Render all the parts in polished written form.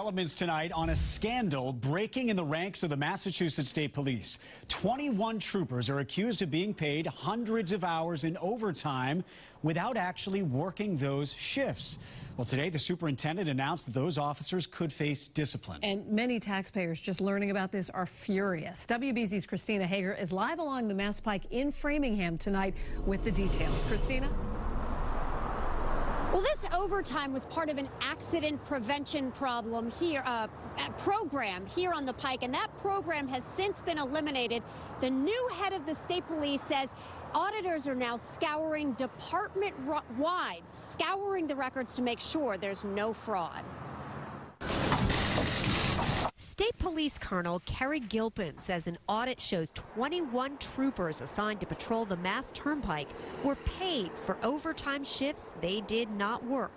Developments tonight on a scandal breaking in the ranks of the Massachusetts State Police. 21 troopers are accused of being paid hundreds of hours in overtime without actually working those shifts. Well, today the superintendent announced that those officers could face discipline. And many taxpayers just learning about this are furious. WBZ's Christina Hager is live along the Mass Pike in Framingham tonight with the details. Christina? Well, this overtime was part of an accident prevention program here on the Pike, and that program has since been eliminated. The new head of the state police says auditors are now scouring department-wide, scouring the records to make sure there's no fraud. State Police Colonel Kerry Gilpin says an audit shows 21 troopers assigned to patrol the Mass Turnpike were paid for overtime shifts they did not work.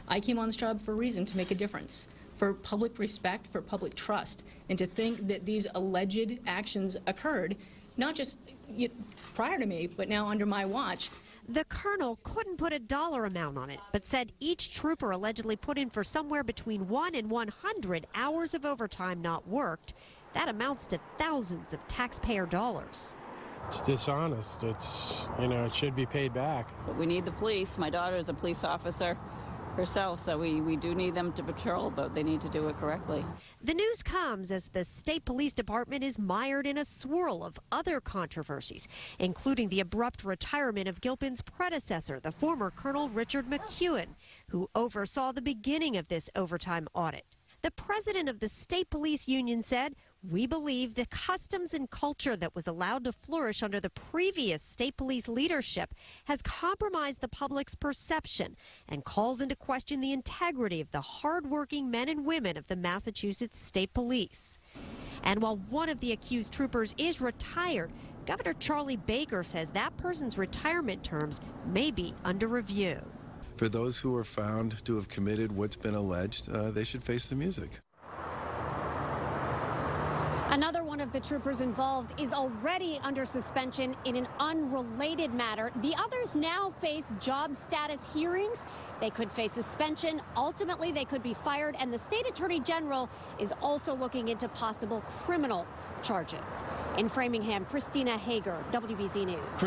I came on this job for a reason, to make a difference, for public respect, for public trust, and to think that these alleged actions occurred, not just prior to me, but now under my watch. The colonel couldn't put a dollar amount on it, but said each trooper allegedly put in for somewhere between 1 and 100 hours of overtime not worked. That amounts to thousands of taxpayer dollars. It's dishonest. It should be paid back. But we need the police. My daughter is a police officer herself, so we do need them to patrol, but they need to do it correctly. The news comes as the state police department is mired in a swirl of other controversies, including the abrupt retirement of Gilpin's predecessor, the former Colonel Richard McEwen, who oversaw the beginning of this overtime audit. The president of the State Police Union said, "We believe the customs and culture that was allowed to flourish under the previous state police leadership has compromised the public's perception and calls into question the integrity of the hardworking men and women of the Massachusetts State Police." And while one of the accused troopers is retired, Governor Charlie Baker says that person's retirement terms may be under review. For those who are found to have committed what's been alleged, they should face the music. Another one of the troopers involved is already under suspension in an unrelated matter. The others now face job status hearings. They could face suspension. Ultimately, they could be fired. And the state attorney general is also looking into possible criminal charges. In Framingham, Christina Hager, WBZ News.